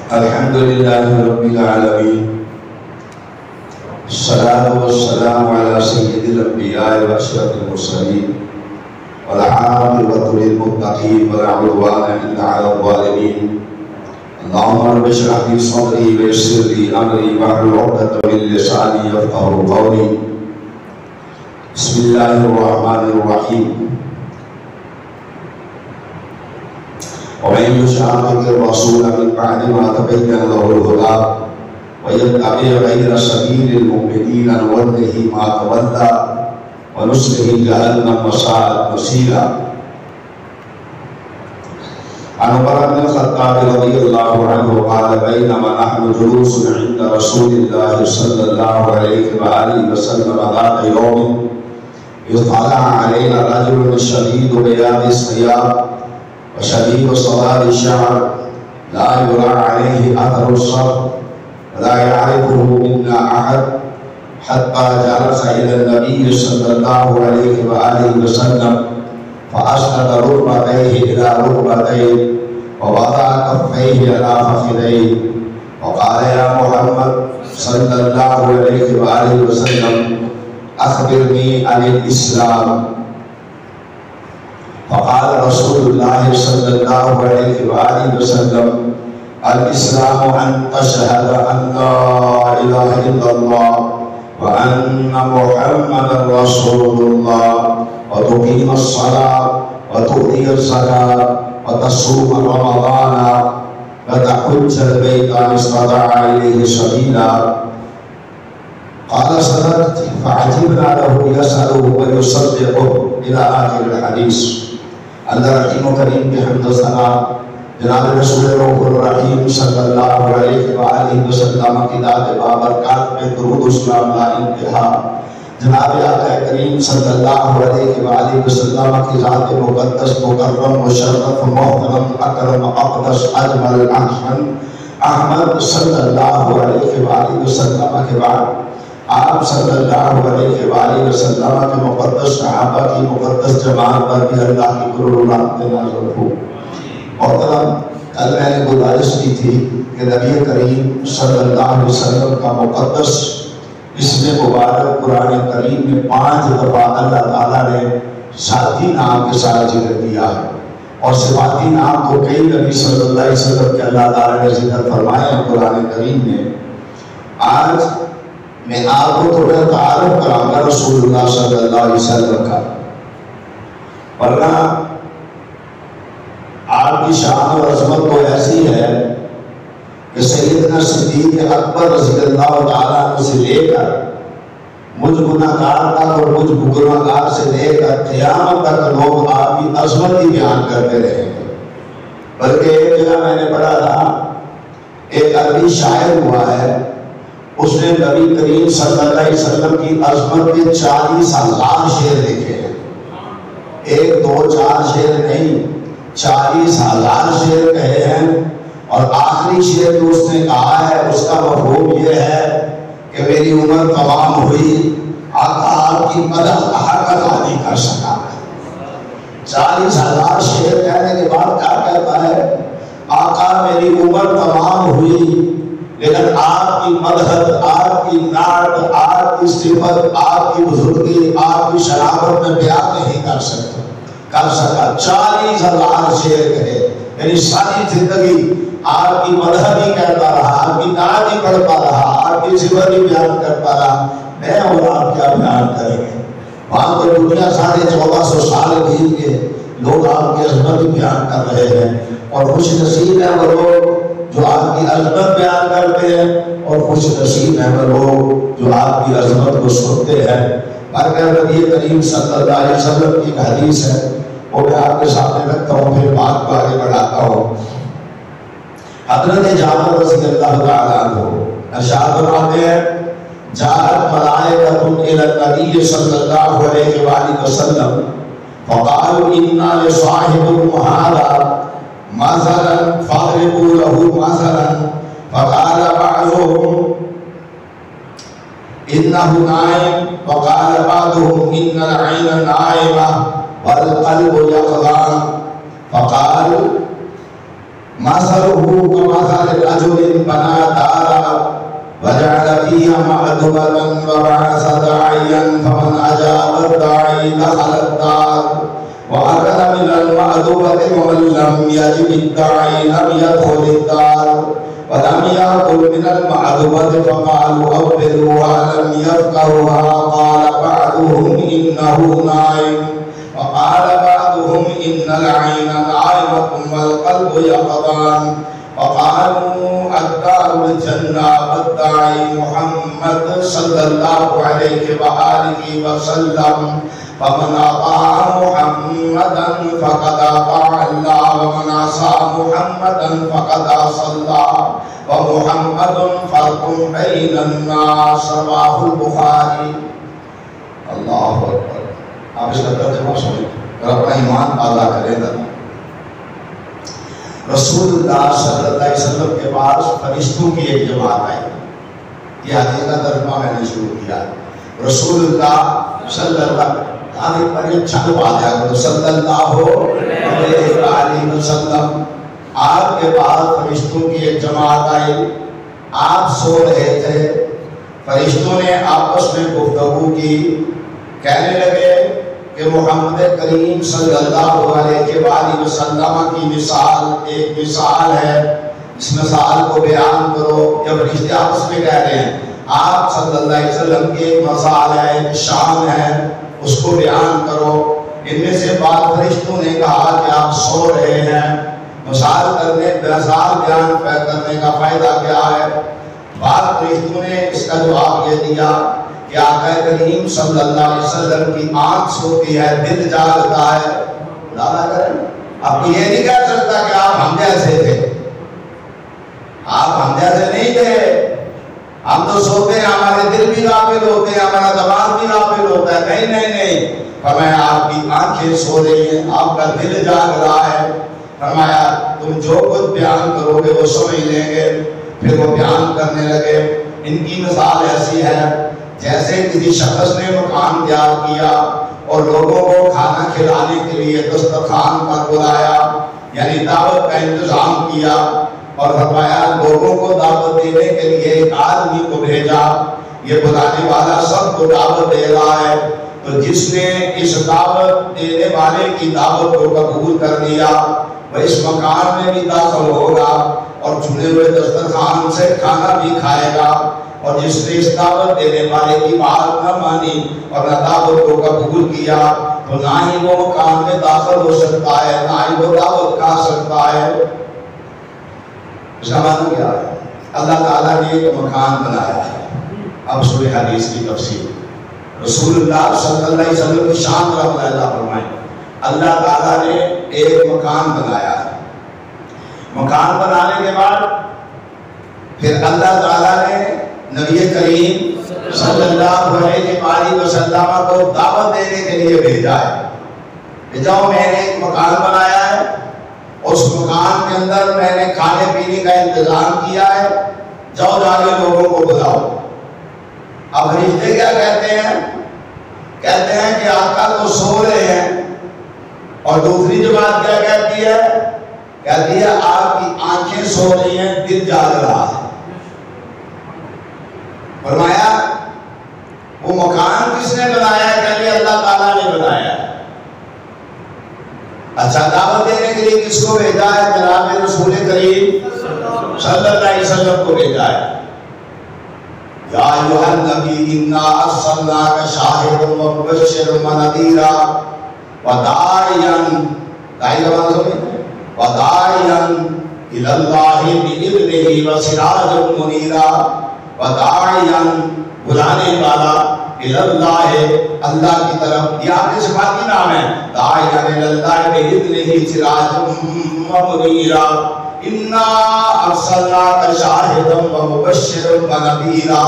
الحمد لله رب العالمين، الصلاة والسلام على سيد الأنبياء وأشرف المرسلين، والعاقبة للمتقين ولا عدوان إلا على الظالمين. اللهم رب اشرح لي صدري ويسر لي أمري واحلل عقدة من لساني يفقهوا قولي. بسم الله الرحمن الرحيم. ومن يشاقق الرسول من بعد ما تبين له الهدى ويتبع غير سبيل المؤمنين نوله ما تولى ونصله جهنم وساءت مصيرا. عن عمر بن الخطاب رضي الله عنه قال: بينما نحن جلوس عند رسول الله صلى الله عليه وآله وسلم ذات يوم إذ طلع علينا رجل شديد بياض الثياب وشديد سواد الشعر لا يرى عليه أثر الصبر ولا يعرفه منا أحد، حتى جلس إلى النبي صلى الله عليه وآله وسلم فأسند ركبتيه إلى ركبتيه ووضع كفيه على فخذيه وقال: يا محمد صلى الله عليه وآله وسلم أخبرني عن الإسلام. فقال رسول الله صلى الله عليه وآله وسلم: الإسلام أن تشهد أن لا إله إلا الله وأن محمدا رسول الله وتقيم الصلاة وتؤتي الزكاة وتصوم رمضان وتحج البيت إن استطاع إليه سبيلا. قال: صدقت. فعجبنا له يسأله ويصدقه إلى آخر الحديث. اللہ رحیم و کریم کے حمد و ثنا جناب رسول رؤوف الرحیم صلی اللہ علیہ وآلہ وسلم کی ذات بابرکات میں درود و سلام لا انتہا. جناب آقا کریم صلی اللہ علیہ وآلہ وسلم کی ذات مقدس مکرم مشرف محترم اکرم اقدس اجمل احسن احمد صلی اللہ علیہ وآلہ وسلم کے بعد آپ صلی اللہ علیہ وآلہ وسلم کے مقدس صحابہ کی مقدس جماعت پر بھی اللہ کی کرور رحمت نازل ہو. محترم، کل میں نے گزارش کی تھی کہ نبی کریم صلی اللہ علیہ وسلم کا مقدس اسم مبارک قرآن کریم میں 5 دفعہ اللہ تعالیٰ نے ذاتی نام کے ساتھ ذکر کیا ہے، اور صفاتی نام کو کئی نبی صلی اللہ علیہ وسلم کے اللہ تعالیٰ نے ذکر فرمائے ہیں قرآن کریم میں. آج میں آپ کو تھوڑا تعارف کراؤں گا رسول اللہ صلی اللہ علیہ وسلم کا، ورنہ آپ کی شان اور عظمت تو ایسی ہے کہ سیدنا صدیق اکبر رضی اللہ تعالیٰ عنہ سے لے کر مجھ گناہگار تک اور مجھ گناہگار سے لے کر قیامت تک لوگ آپ کی عظمت ہی بیان کرتے رہیں گے. بلکہ ایک جگہ میں نے پڑھا تھا، ایک عربی شاعر ہوا ہے، اس نے نبی کریم صلی اللہ علیہ وسلم کی عظمت کے 40,000 شعر لکھے ہیں. 1 2 4 شعر نہیں، 40,000 شعر کہے ہیں. اور آخری شعر جو اس نے کہا ہے اس کا مفہوم یہ ہے کہ میری عمر تمام ہوئی، آقا آپ کی مدح حق ادا نہیں کر سکا. 40,000 شعر کہنے کے بعد کیا کہتا ہے؟ آقا میری عمر تمام ہوئی لیکن آپ کی مدحت، آپ کی نعت، آپ کی صفت، آپ کی بزرگی، آپ کی شرافت میں بیان نہیں کر سکا. 40,000 شعر کہے، یعنی ساری زندگی آپ کی مدحت ہی کرتا رہا، آپ کی نعت ہی پڑھتا رہا، آپ کی صفت ہی بیان کرتا رہا. میں اور آپ کیا بیان کریں گے؟ وہاں تو دنیا 1450 سال بیت کے لوگ آپ کی عظمت ہی بیان کر رہے ہیں، اور خوش نصیب ہیں وہ لوگ جو آپ کی عظمت بیان کرتے ہیں، اور خوش نصیب ہیں وہ لوگ جو آپ کی عظمت کو سنتے ہیں. بلکہ نبی کریم صلی اللہ علیہ وسلم کی ایک حدیث ہے، وہ میں آپ کے سامنے رکھتا ہوں، پھر بات کو آگے بڑھاتا ہوں. حضرت جابر رضی اللہ تعالیٰ عنہ ارشاد فرماتے ہیں: جاءت ملائکۃ الی النبی صلی اللہ علیہ وآلہ وسلم فقالوا انا لصاحبكم هذا مثلا فاضربوا له مثلا. فقال بعضهم انه نائم وقال بعضهم ان العين نائمه والقلب يقظان. فقال مثله كمثل رجل بنى دارا وجعل فيها مأدبة وبعث داعيا فمن أجاب الداعي دخل الدار وأكل من المأدبة ومن لم يجب الداعي لم يدخل الدار ولم يأكل من المأدبة فقالوا أبدلوها لم يفقهوها قال بعضهم إنه نائم وقال بعضهم إن العين نائمة والقلب يقظان وقالوا الدار الجنة والداعي محمد صلى الله عليه وآله وسلم فمن أطاع محمدا فقد أطاع الله ومن عصى محمدا فقد عصى الله ومحمد فرق بين الناس رواه البخاری. اللہ اکبر. آپ اس کا ترجمہ سنیں اور اپنا ایمان اعلیٰ کریں. رسول اللہ صلی اللہ علیہ وسلم کے پاس فرشتوں کی ایک جماعت آئی. یہ حدیث کا ترجمہ میں نے شروع کیا. رسول اللہ صلی اللہ علیہ وسلم آپ کے پاس فرشتوں کی ایک جماعت آئی. آپ سو رہے تھے. فرشتوں نے آپس میں گفتگو کی. کہنے لگے کہ محمد کریم صلی اللہ علیہ وسلم کی مثال ایک مثال ہے. اس مثال کو بیان کرو. جب فرشتے آپس میں کہہ رہے ہیں آپ صلی اللہ علیہ وسلم کی ایک مثال ہے, ایک شان ہے, اس کو بیان کرو. ان میں سے بعض فرشتوں نے کہا کہ آپ سو رہے ہیں, مثال بیان کرنے کا فائدہ کیا ہے؟ بعض فرشتوں نے اس کا جواب یہ دیا کہ آقا کریم صلی اللہ علیہ وسلم کی آنکھ سوتی ہے, دل جاگتا ہے. خدا کریں اب یہ نہیں کہہ سکتا کہ آپ ہم جیسے تھے. آپ ہم جیسے نہیں تھے. ہم تو سوتے ہیں, ہمارے دل بھی غافل ہوتے ہیں, ہمارا دماغ بھی غافل ہوتا ہے. نہیں نہیں نہیں, فرمایا آپ کی آنکھیں سو رہی ہیں, آپ کا دل جاگ رہا ہے. فرمایا تم جو کچھ بیان کرو گے وہ سمجھ لیں گے. پھر وہ بیان کرنے لگے. ان کی مثال ایسی ہے جیسے کسی شخص نے مکان تیار کیا اور لوگوں کو کھانا کھلانے کے لیے دسترخوان پر بلایا, یعنی دعوت کا انتظام کیا, اور فرمایا لوگوں کو دعوت دینے کے لیے ایک آدمی کو بھیجا. یہ بلانے والا سب کو دعوت دے رہا ہے. تو جس نے اس دعوت دینے والے کی دعوت کو قبول کر لیا وہ اس مکان میں بھی داخل ہوگا اور چنے ہوئے دسترخوان سے کھانا بھی کھائے گا. اور جس نے اس دعوت دینے والے کی بات نہ مانی اور نہ دعوت کو قبول کیا تو نہ ہی وہ مکان میں داخل ہو سکتا ہے, نہ ہی وہ دعوت کھا سکتا ہے. زمانہ کیا ہے؟ اللہ تعالیٰ نے ایک مکان بنایا ہے. اب سورہ حدیث کی تفسیر. رسول اللہ صلی اللہ علیہ وسلم کی شان رحمۃ اللہ فرمائیں. اللہ تعالیٰ نے ایک مکان بنایا ہے. مکان بنانے کے بعد پھر اللہ تعالیٰ نے نبی کریم صلی اللہ علیہ وسلم کو دعوت دینے کے لیے بھیجا ہے کہ جاؤ میں نے ایک مکان بنایا ہے, اس مکان کے اندر میں نے کھانے پینے کا انتظام کیا ہے, جاؤ جا کے لوگوں کو بلاؤ. اب فرشتے کیا کہتے ہیں؟ کہتے ہیں کہ آقا تو سو رہے ہیں. اور دوسری جماعت کیا کہتی ہے؟ کہتی ہے آپ کی آنکھیں سو رہی ہیں, دل جاگ رہا ہے. فرمایا وہ مکان کس نے بنایا ہے؟ کہتے اللہ تعالیٰ نے بنایا ہے. اچھا دعوت دینے کے لیے کس کو بھیجا ہے؟ جناب رسول کریم صلی اللہ علیہ وسلم کو بھیجا ہے. یا ایھا النبی انا ارسلناک شاہدا ومبشرا ونذیرا وداعیا الی اللہ باذنہ وسراجا منیرا. وداعیا بلانے والا الی اللہ اللہ کی طرف. یہ آپ کے صفاتی نام ہے. داعیا الی اللہ باذنہ سراجا منیرا. انا ارسلناک شاہدا ومبشرا ونذیرا.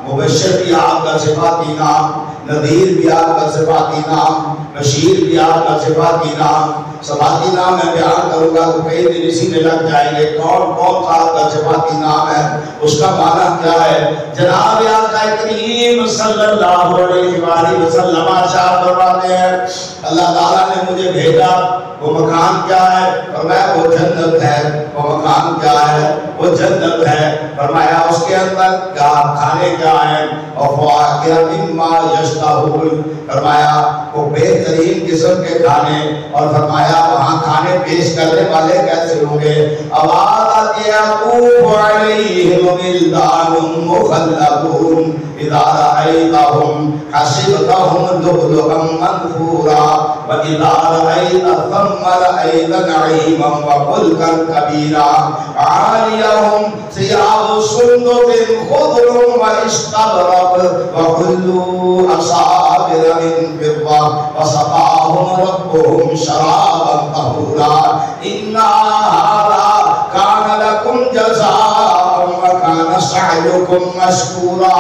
مبشر بھی آپ کا صفاتی نام, نذیر بھی آپ کا صفاتی نام, بشیر بھی آپ کا صفاتی نام. صفاتی نام میں بیان کروں گا تو کئی دن اسی میں لگ جائیں گے. کون کون سا آپ کا صفاتی نام ہے, اس کا معنی کیا ہے؟ جناب آقا کریم صلی اللہ علیہ وسلم ارشاد فرماتے ہیں اللہ تعالیٰ نے مجھے بھیجا، وہ مکان کیا ہے؟ فرمایا وہ جنت ہے۔ وہ مکان کیا ہے؟ وہ جنت ہے۔ فرمایا اس کے اندر کیا کھانے کیا ہیں؟ وفواکہ مما یشتہون، فرمایا وہ بہترین قسم کے کھانے، اور فرمایا وہاں کھانے پیش کرنے والے کیسے ہوں گے؟ آواز یطوف علیہم ولدان مخلدون اذا رأیتہم حسبتہم لؤلؤا منثورا وَإِذَا رَأَيْتَ ثَمَّ رَأَيْتَ نَعِيمًا وَمُلْكًا كَبِيرًا عَالِيَهُمْ ثِيَابُ سُندُسٍ خُضْرٌ وَإِسْتَبْرَقٌ وَحُلُّوا أَسَاوِرَ مِن فِضَّةٍ وَسَقَاهُمْ رَبُّهُمْ شَرَابًا طَهُورًا إِنَّ هَذَا كَانَ لَكُمْ جَزَاءً وَكَانَ سَعْيُكُمْ مَشْكُورًا۔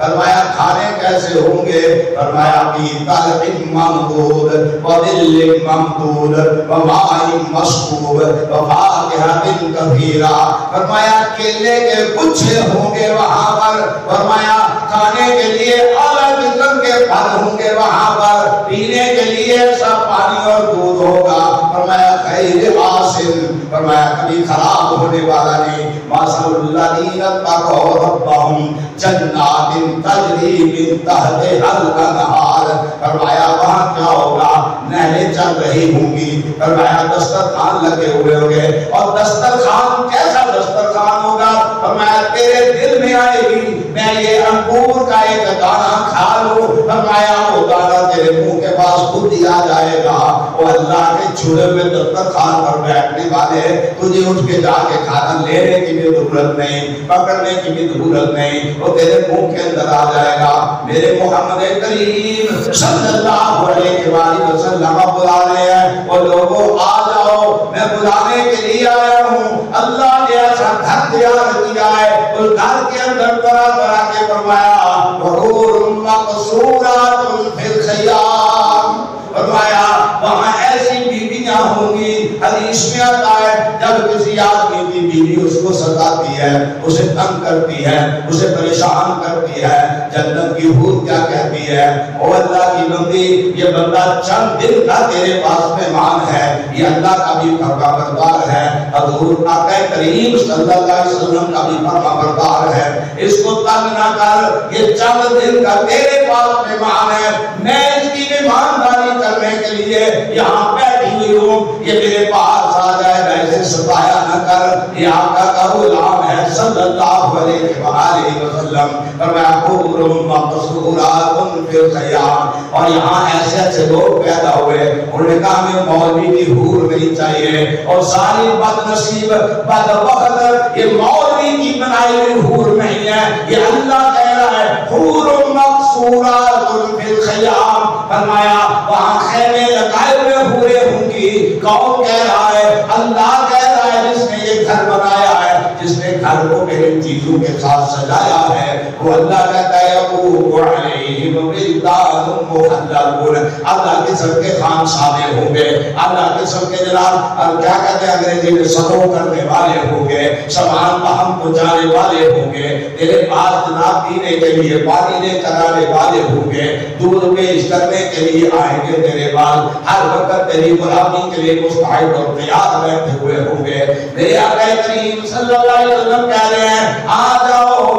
فرمایا کھانے کیسے ہوں گے؟ فرمایا فِي طَلْحٍ مَّمْدُودٍ وَظِلٍّ مَّمْدُودٍ وَمَاءٍ مَّسْكُوبٍ وَفَاكِهَةٍ كَثِيرَةٍ، فرمایا کیلے کے گچھے ہوں گے وہاں پر، فرمایا کھانے کے لیے اعلیٰ قسم کے پھل ہوں گے وہاں پر، پینے کے لیے سب پانی اور دودھ ہوگا، فرمایا غیر آسن، فرمایا کبھی خراب ہونے والا نہیں۔ مَثَلُ الَّذِينَ اتَّقَوْا رَبَّهُمْ جَنَّاتٍ تَجْرِي مِن تَحْتِهَا الْأَنْهَارُ، فرمایا وہاں کیا ہوگا؟ نہریں چل رہی ہوں گی، فرمایا دسترخوان لگے ہوئے ہوں گے، اور دسترخوان کیسا دسترخوان ہوگا؟ فرمایا تیرے دل میں آئے گی میں یہ انگور کا ایک دانہ کھا لوں، فرمایا وہ دانہ تیرے منہ کے پاس خود ہی آ جائے گا۔ وہ اللہ کے چھوڑے ہوئے دسترخوان پر بیٹھنے والے تجھے اٹھ کے جا کے کھانا لینے کی بھی ضرورت نہیں، پکڑنے کی بھی ضرورت نہیں، وہ تیرے منہ کے اندر آ جائے گا۔ میرے محمد کریم صلی اللہ علیہ وآلہ وسلم بلا رہے ہیں، وہ لوگوں آ جاؤ، میں بلانے کے لیے آیا ہوں۔ اللہ نے ایسا گھر تیار کیا ہے، اس گھر کے اندر طرح طرح کے فرمایا حور مقصورات فی الخیام، فرمایا وہاں ایسی بیویاں ہوں گی، حدیث میں آتا ہے جب کسی آدمی کی بیوی اس کو ستاتی ہے، اسے تنگ کرتی ہے، اسے پریشان کرتی ہے، جنت کی حور کیا کہتی ہے؟ او اللہ کی بندی، یہ بندہ چند دن کا تیرے پاس مہمان ہے، یہ اللہ کا بھی فرما بردار ہے، حضور آقا کریم صلی اللہ علیہ وسلم کا بھی فرما بردار ہے، اس کو تنگ نہ کر، یہ چند دن کا تیرے پاس مہمان ہے، میں اس کی مہمانداری کرنے کے لیے یہاں بیٹھی ہوئی ہوں، یہ میرے پاس آ جائے گا، اسے ستایا نہ کر، یہ آقا کا غلام ہے صلی اللہ علیہ وآلہ وسلم۔ فرمایا حور مقصورات فی الخیام، اور یہاں ایسے ایسے لوگ پیدا ہوئے، انہوں نے کہا ہمیں مولوی کی حور نہیں چاہیے، اور ساری بد نصیب بد وقت یہ مولوی کی بنائی ہوئی حور نہیں ہے، یہ اللہ کہہ رہا ہے حور مقصورات فی الخیام، فرمایا وہاں خیمے لگائے ہوئے حوریں ہوں گی۔ کون کہہ رہا ہے؟ اللہ کہہ رہا ہے جس نے یہ گھر بنایا ہے، جس نے گھر کو میری چیزوں کے ساتھ سجایا ہے، وہ اللہ کہتا ہے یطوف علیہم ولدان مخلدون، اللہ قسم کے خان سادے ہوں گے، اللہ قسم کے جناب اور کیا کہتے ہیں انگریزی میں سرو کرنے والے ہوں گے، سامان بہم پہنچانے والے ہوں گے، تیرے پاس جناب پینے کے لیے پانی لے کر آنے والے ہوں گے، دودھ پیش کرنے کے لیے آئیں گے تیرے پاس، ہر وقت تیری غلامی کے لیے مستعد اور تیار بیٹھے ہوئے ہوں گے۔ میرے آقا کریم صلی اللہ علیہ وسلم کہہ رہے ہیں آ جاؤ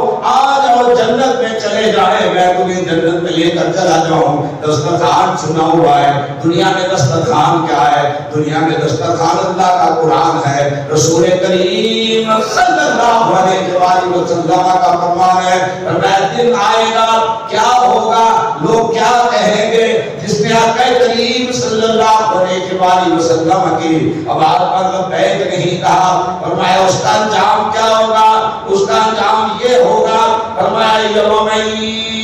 جنت میں چلے جائیں، میں تمہیں جنت میں لے کر چلا جاؤں۔ دسترخوان سنا ہوا ہے، دنیا میں دسترخوان کیا ہے؟ دنیا میں دسترخوان اللہ کا قرآن ہے، رسول کریم صلی اللہ علیہ وآلہ وسلم کا فرمان ہے، فرمایا دن آئے گا کیا ہوگا، لوگ کیا کہیں گے جس نے آقا کریم صلی اللہ علیہ وآلہ وسلم کی آواز پر لبیک نہیں کہا، فرمایا اس کا انجام کیا ہوگا؟ اس کا انجام یہ ہوگا، فرمایا یوم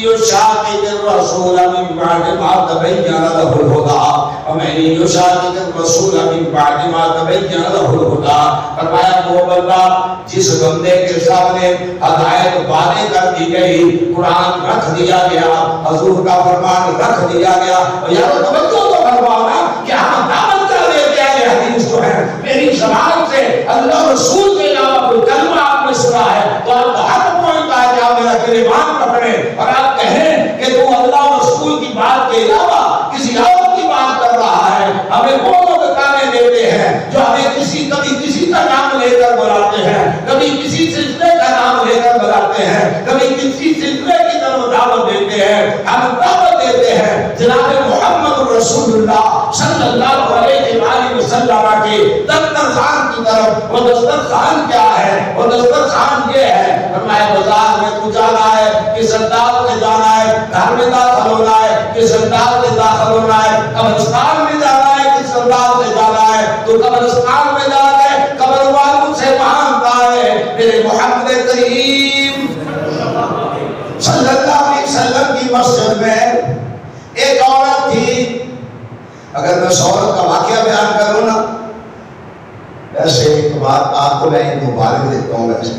یشاقق الرسول من بعد ما تبین له الهدى ومن یشاقق الرسول من بعد ما تبین له الهدى، فرمایا وہ بندہ جس بندے کے سامنے ہدایت وعدے کر دی گئی، قرآن رکھ دیا گیا، حضور کا فرمان رکھ دیا گیا، اور یار توجہ تو فرمانا کہ ہم دعوت کر دیتے ہیں، یہ حدیث جو ہے میری زبان سے اللہ رسول کے علاوہ کوئی کلمہ آپ نے سنا ہے تو آپ کو حق پہنچتا ہے کہ آپ میرا گریبان پکڑیں اور آپ کہیں کہ تو اللہ رسول کی بات کے علاوہ کسی اور کی بات کر دیتے ہیں جو ہمیں کبھی کسی کا نام لے کر بلاتے ہیں، کبھی کسی سلسلے کا نام لے کر بلاتے ہیں، کبھی کسی سلسلے کی طرف دعوت دیتے ہیں. ہم دعوت دیتے ہیں جناب محمد رسول اللہ صلی اللہ علیہ وآلہ وسلم کے دسترخوان کی طرف. وہ دسترخوان کیا ہے؟ وہ دسترخوان یہ ہے، فرمایا بازار میں تو جانا ہے، کس انداز سے جانا ہے، گھر میں داخل ہونا ہے، کس انداز سے داخل ہونا ہے، قبرستان میں جانا ہے، کس انداز سے جانا ہے. تو قبرستان میں جا کے قبر والوں سے مانگتا ہے. میرے محمد کریم صلی اللہ علیہ وسلم کی مسجد میں ایک عورت تھی. اگر میں اس عورت کا واقعہ بیان کروں نا، ویسے ایک بات آپ کو میں مبارک دیتا ہوں. ویسے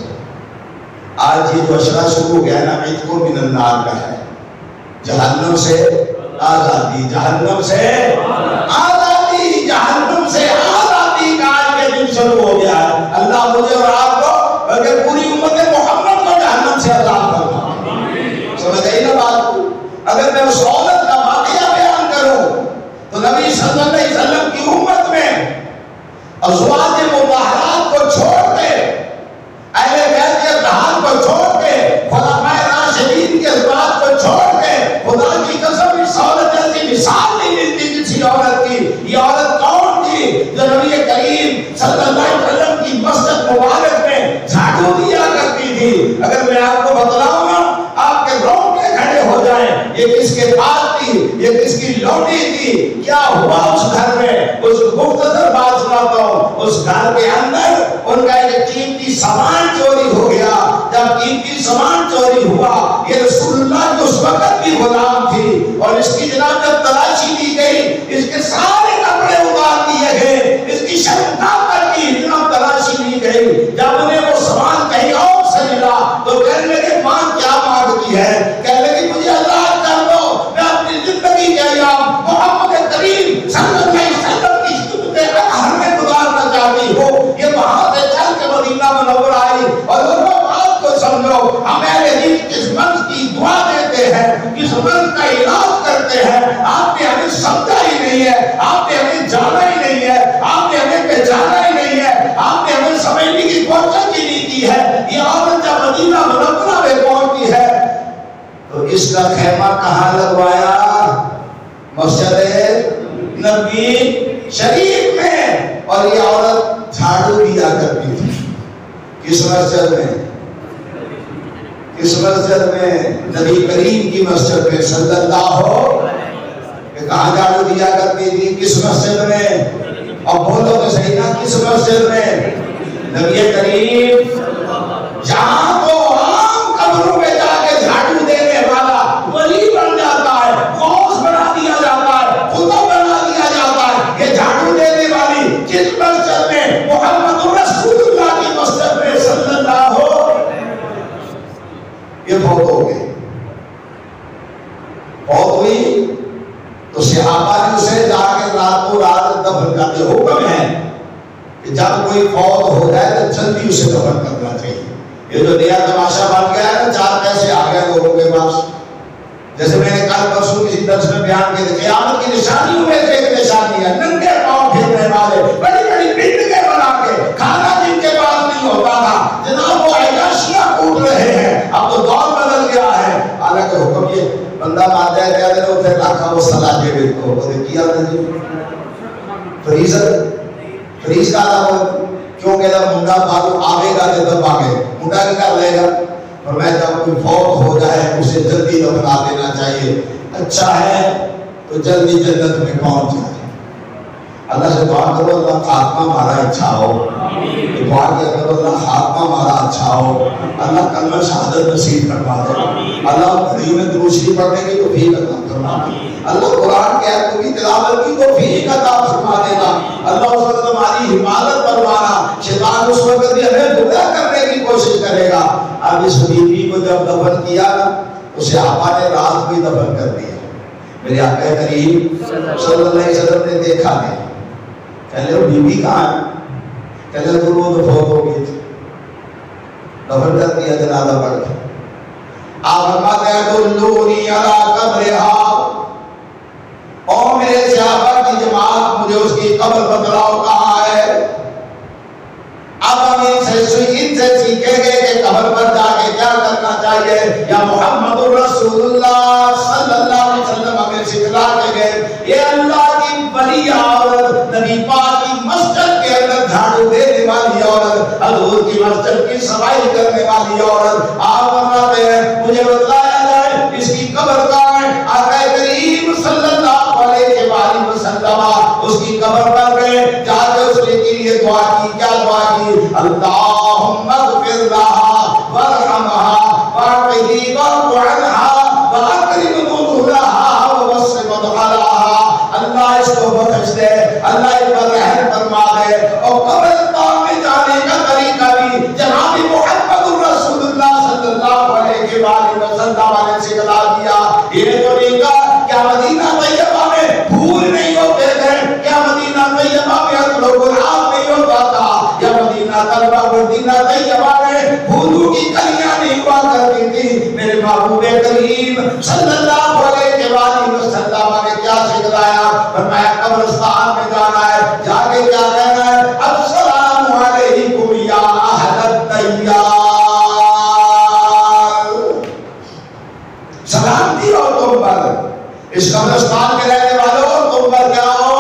آج یہ جو اشرا شروع ہو گیا نا، عید کو من النار کا ہے، جہنم سے آزادی، جہنم سے آزادی، جہنم سے آزادی کا آج کے دن شروع ہو گیا ہے. اللہ مجھے اور آپ کو بلکہ پوری امت محمد کو جہنم سے آزاد کرنا. سمجھ گئی نا بات کو؟ اگر میں اس عورت کا واقعہ بیان کروں تو نبی صلی اللہ علیہ وسلم کی امت میں ازواج مطہرات کو چھوڑ کے، اہل بیت کے اتحاد کو چھوڑ کے، خلفائے راشدین کے ازواج کو چھوڑ کے، خدا کی قسم اس عورت جیسی مثال نہیں ملتی کسی عورت کی. یہ عورت کون تھی؟ جو نبی کریم صلی اللہ علیہ وسلم کی مسجد مبارک میں جھاڑو دیا کرتی تھی. اگر میں آپ کو بتلاؤں نا، آپ کے رونگٹے کھڑے ہو جائیں. یہ کس کے پاس تھی؟ یہ کس کی لوٹی تھی؟ کیا ہوا اس گھر میں؟ اس مختصر بات سناتا ہوں. اس گھر کے اندر ان کا ایک قیمتی سامان چوری ہو گیا. جب قیمتی سامان چوری ہوا، یہ رسول اللہ کی اس وقت بھی غلام تھی، اور اس کی جناب جب تلاشی دی گئی، اس کے سارے کپڑے اتار دیے گئے، اس کی شرمگاہ کی جناب تلاشی لی گئی. جب انہیں وہ سامان کہیں اور سے ملا تو کہنے لگے ماں کیا مانگتی ہے؟ کہنے لگے مجھے آزاد کر دو، میں اپنی زندگی کے ایام محمد کریم صلی اللہ علیہ وسلم کی خدمت اطہر میں گزارنا چاہتی ہوں. یہ وہاں سے چل کے مدینہ منورہ آئی. اور لوگوں بات کو سمجھو، ہم اہل دین کس مرض کی دعا دیتے ہیں، کس مرض کا علاج کرتے ہیں. آپ نے ہمیں سمجھا ہی نہیں ہے، آپ نے ہمیں جانا ہی نہیں ہے، آپ نے ہمیں پہچانا ہی نہیں ہے، آپ نے ہمیں سمجھنے کی کوشش ہی نہیں کی ہے. یہ عورت جب مدینہ منورہ میں پہنچی ہے تو اس کا خیمہ کہاں لگوایا؟ مسجد نبی شریف میں. اور یہ عورت جھاڑو دیا کرتی تھی. کس مسجد میں؟ کس مسجد میں؟ نبی کریم کی مسجد میں صلی اللہ ہو. کہاں جھاڑو دیا کرتی تھی؟ کس مسجد میں؟ اور بولو تو صحیح نا، کس مسجد میں؟ نبی کریم. جہاں تو عام قبروں میں جا کے جھاڑو دینے والا ولی بن جاتا ہے، غوث بنا دیا جاتا ہے، قطب بنا دیا جاتا ہے، یہ جھاڑو دینے والی کس مسجد میں؟ محمد رسول اللہ کی مسجد میں صلی اللہ ہو. یہ بہت ہو گئی، بہت ہوئی. تو صحابہ نے اسے جا کے راتوں رات دفن کرتے. حکم ہے کہ جب کوئی فوت ہو جائے تو جلدی اسے دفن کرنا چاہیے. یہ جو نیا تماشا بن گیا ہے نا، 4 پیسے آ گئے لوگوں کے پاس. جیسے میں نے کل پرسوں کسی درس میں بیان کیا، قیامت کی نشانیوں میں سے ایک نشانی ہے ننگے پاؤں پھرنے والے، بڑی بڑی بلڈنگیں بنا کے، کھانا جن کے پاس نہیں ہوتا تھا جناب وہ عیاشیاں کوٹ رہے ہیں. اب تو دور بدل گیا ہے. حالانکہ حکم یہ بندہ مار جائے کیا دے اسے رکھا وہ صلاح دے گئی تو وہ کیا نہیں. فریز کا تھا کیوں کہتا منڈا بھاگو آگے گا تو دب آگے منڈا کی کر لے گا. اور میں جب کوئی فوت ہو جائے اسے جلدی دفنا دینا چاہیے. اچھا ہے تو جلدی جنت میں پہنچ جائے. اللہ سے دعا کرو اللہ خاتمہ ہمارا اچھا ہو. دعا کیا کرو اللہ خاتمہ ہمارا اچھا ہو. اللہ کلمہ شہادت نصیب کروا دے. اللہ گھڑی میں درود شریف پڑھنے کی توفیق عطا فرما دے. اللہ قرآن کے آیتوں کی تلاوت کی توفیق عطا فرما دینا. اللہ اس وقت ہماری حفاظت فرمانا. شیطان اس وقت بھی ہمیں گمراہ کرنے کی کوشش کرے گا. اب اس بیوی کو جب دفن کیا نا اسے آقا نے رات میں دفن کر دیا. میرے آقا کریم صلی اللہ علیہ وسلم نے دیکھا نہیں. کہنے وہ بیوی کہاں ہے؟ کہنے وہ فوت ہو گئی تھی. دفن کر دیا جنازہ پڑھ کے. آپ فرماتے ہیں دلونی علی قبرہا، اور میرے صحابہ کی جماعت مجھے اس کی قبر بتلاؤ کہاں ہے. اب ہم ان سے سیکھیں گے کہ قبر پر جا کے کیا کرنا چاہیے. یا محمد رسول اللہ صلی اللہ علیہ وسلم ہمیں سکھلا کے گئے. یہ اللہ کی ولی عورت, نبی پاک کی مسجد کے اندر جھاڑو دینے والی عورت, حضور کی مسجد کی صفائی کرنے والی عورت, آپ فرماتے ہیں مجھے بتلایا جائے اس کی قبر کہاں ہے. آقا کریم صلی اللہ علیہ وسلم اس کی قبر پر گئے, جا کے اس نے کے لیے دعا کی. کیا دعا کی؟ اللہم اغفر لہا ورحمہا واعفہا واعف عنہا واکرم نزلہا ووسع مدخلہا. اللہ اس کو بخش دے, اللہ اس پر رحم فرما دے. اور قبرستان میں جانے کا طریقہ بھی جناب محمد رسول اللہ صلی اللہ علیہ وسلم نے سکھلا دیا. یہ تو نہیں کہا کیا مدینہ طیبہ میں پھول نہیں ہوتے تھے, کیا مدینہ طیبہ میں اصل گلاب نہیں ہوتا تھا, یا مدینہ طیبہ میں پھولوں کی کلیاں نہیں ہوا کرتی تھی. میرے محبوب کریم صلی اللہ علیہ وسلم نے کیا سکھلایا؟ فرمایا قبرستان میں جانا ہے, جا کے کیا کہنا ہے؟ السلام علیکم یا اہل الدیار, سلامتی ہو تم پر, اس قبرستان کے رہنے والوں تم پر کیا ہو.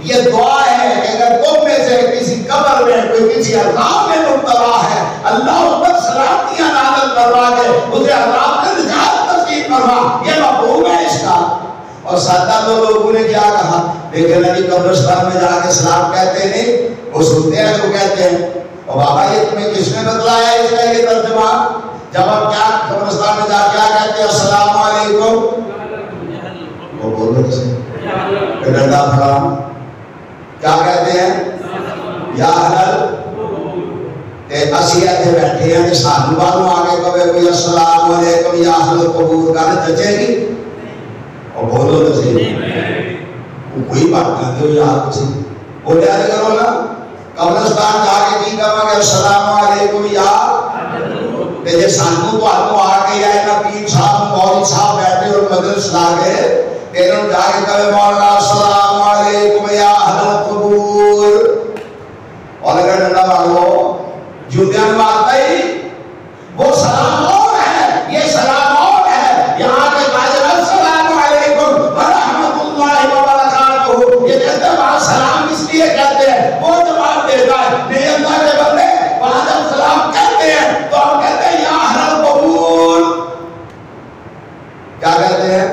یہ دعا ہے کہ اگر تم میں سے کسی قبر میں کوئی کسی عذاب میں مبتلا ہے, اللہ اس پر سلامتیاں نازل کروا کے اسے عذاب سے نجات نصیب فرما. یہ مفہوم ہے اس کا. اور سادہ تو لوگوں نے کیا کہا, لیکن ابھی قبرستان میں جا کے سلام کہتے نہیں, وہ سنتے ہیں تو کہتے ہیں. اور بابا یہ تمہیں کس نے بتلایا اس کا یہ ترجمہ؟ جب ہم کیا قبرستان میں جا کیا کہتے ہیں؟ السلام علیکم. وہ بولو کسی ڈنڈا پھڑا, کیا کہتے ہیں؟ یا اہل اسی ایتھے بیٹھے ہیں کہ سانو بالوں آگے کبھی کوئی السلام علیکم یا اہل القبور کہنا چچے گی. اور بولو تو صحیح, کوئی بات نہ دو یار کسی بولیا دے کرو نا. قبرستان جا کے کی کہا کہ السلام علیکم یا کہ جے سانو تو آ کے یا اینا پیر صاحب مولوی صاحب بیٹھے اور مجلس لا گئے کہ انہوں جا کے کہے مولانا السلام علیکم یا اہل القبور. اور اگر ڈنڈا مارو جوتیاں مارتا ہی, وہ سلام اور ہے, یہ سلام اور ہے. یہاں کے باجر السلام علیکم ورحمۃ اللہ وبرکاتہ, یہ کہتے ہیں وہاں سلام اس لیے کہتے ہیں, وہ جواب دیتا ہے نہیں اللہ کے بندے وہاں جب سلام کہتے ہیں تو ہم کہتے ہیں یا اہل القبور. کیا کہتے ہیں؟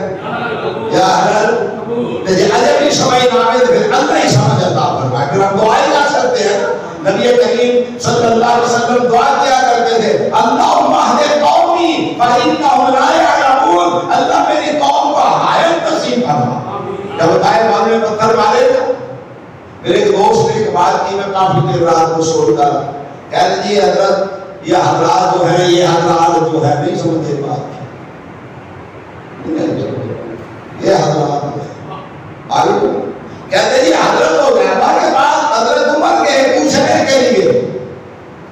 یا اہل القبور. عجبی سمجھ نامے پھر اللہ ہی سمجھ عطا فرمائے. پھر ہم دعائیں کر سکتے ہیں. نبی کریم صلی اللہ علیہ وسلم دعا کیا کرتے تھے, اللہم اہد قومی فإنہم لا یعلمون, اللہ میری قوم کو ہدایت نصیب فرما. جب بتائے معلوم میں پتھر مارے تھے, میرے ایک دوست نے ایک بات کی, میں کافی دیر رات کو سوچتا رہا. کہتے جی حضرت یہ حضرات جو ہیں, یہ حضرات جو ہے نہیں سمجھتے بات, یہ حضرات آئیو کہتے جی حضرت ہو گئے ہمارے پاس حضرت عمر کے پوچھنے کے لیے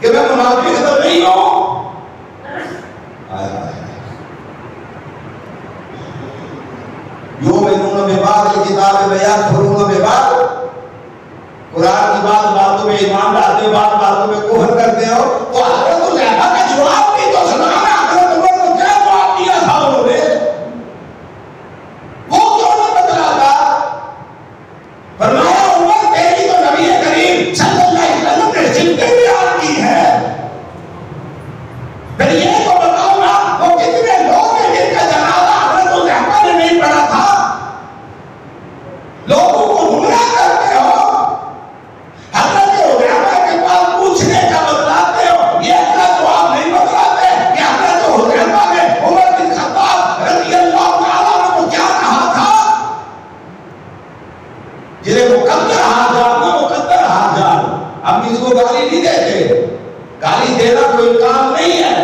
کہ میں منافق تو نہیں ہوں. یؤمنون ببعض الکتاب ویکفرون ببعض, قرآن کی باتوں میں ایمان لاتے, باتوں میں کفر کرتے ہو. تو حضرت علیہ کا جواب بھی تو سنا ہے. حضرت عمر کو کیا جواب دیا تھا انہوں نے, وہ کیوں نہ بدلا تھا؟ فرمایا عمر تیری تو نبی کریم صلی اللہ علیہ وسلم نے زندگی بیان کی ہے. پھر یہ تو بتاؤ نا وہ کتنے لوگ ہیں جن کا جنازہ حضرت علیہ نے نہیں پڑھا تھا. لوگوں کو گمراہ کرتے ہو. حضرت علیہ کے پاس پوچھنے کا بتلاتے ہو, یہ کا جواب نہیں بتلاتے کہ حضرت علیہ نے عمر بن خطاب رضی اللہ تعالیٰ عنہ کو کیا کہا تھا. جنہیں مقدر ہاتھ جان, مقدر ہاتھ جان. ہم اس کو گالی نہیں دیتے, گالی دینا کوئی کام نہیں ہے.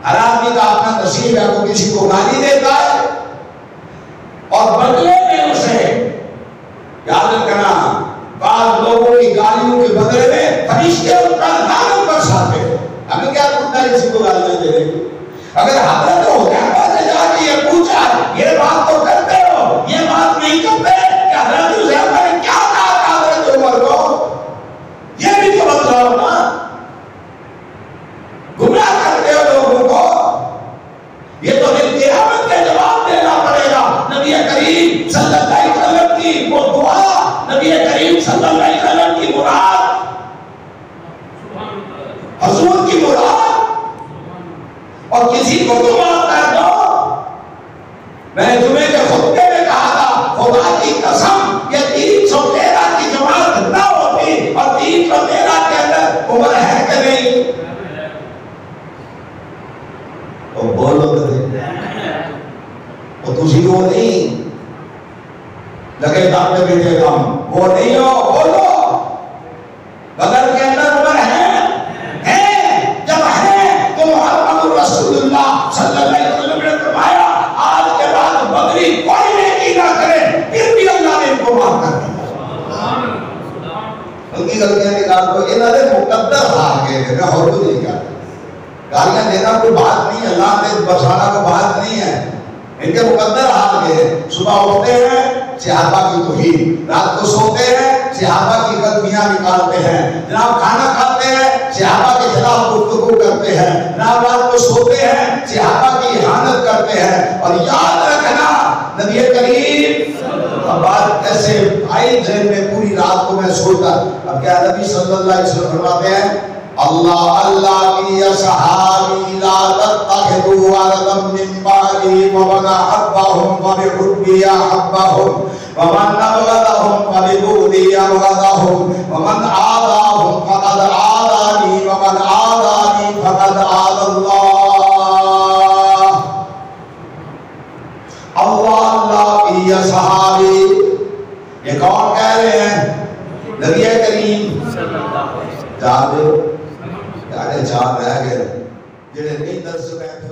ہر آدمی کا اپنا نصیب ہے, وہ کسی کو گالی دیتا ہے اور بدلے میں اسے یاد رکھنا, بعض لوگوں کی گالیوں کے بدلے میں فرشتے ان کا لعنت برساتے ہیں. ہمیں کیا کرنا ہے کسی کو گالیاں دینے کی؟ اگر حضرت حذیفہ سے جا کے یہ پوچھا, یہ بات تو کرتے ہو, یہ بات نہیں کرتے کہ حضرت حذیفہ نے کیا صلی اللہ علیہ وسلم کی مراد، حضور کی مراد، اور کسی کو تم کر دو. میں نے تمہیں کے خطبے میں کہا تھا خدا کی قسم یہ 313 کی جماعت نہ ہوتی اور 313 کے اندر عمر ہے کہ نہیں؟ تو بولو تو تجھی وہ نہیں لگے داتے بیٹے کام وہ نہیں ہو، بولو بدر کے اندر عمر ہے جب ہے تو محمد رسول اللہ صلی اللہ علیہ وسلم نے فرمایا آج کے بعد بدری کوئی نیکی نہ کرے پھر بھی اللہ نے ان کو معاف کر دیا. ان کی غلطیاں نکال دو. انہوں نے مقدر ہار گئے میں اور کچھ نہیں کہتا. گالیاں دینا کوئی بات نہیں ہے، اللہ نے بسانا کوئی بات نہیں ہے. ان کے مقدر ہار گئے. صبح اٹھتے ہیں صحابہ کی توہین، رات کو سوتے ہیں صحابہ کی غلطیاں نکالتے ہیں، جناب کھانا کھاتے ہیں صحابہ کے خلاف گفتگو کرتے ہیں، جناب رات کو سوتے ہیں صحابہ کی اہانت کرتے ہیں. اور یاد رکھنا نبی کریم اب بات ایسے آئی ذہن میں پوری رات کو میں سوچتا. اب کیا نبی صلی اللہ علیہ وسلم فرماتے ہیں اللہ اللہ کی صحابی لا تتخذوا ولدا من بعدی ومن احبهم فبحبی احبهم ومن ابغضهم فببغضی ابغضهم ومن عاداهم فقد عادانی ومن عادانی فقد عاد اللہ. اللہ اللہ کی صحابی یہ کون کہہ رہے ہیں؟ نبی کریم چار رہ گئے جڑے نہیں درس بیٹھے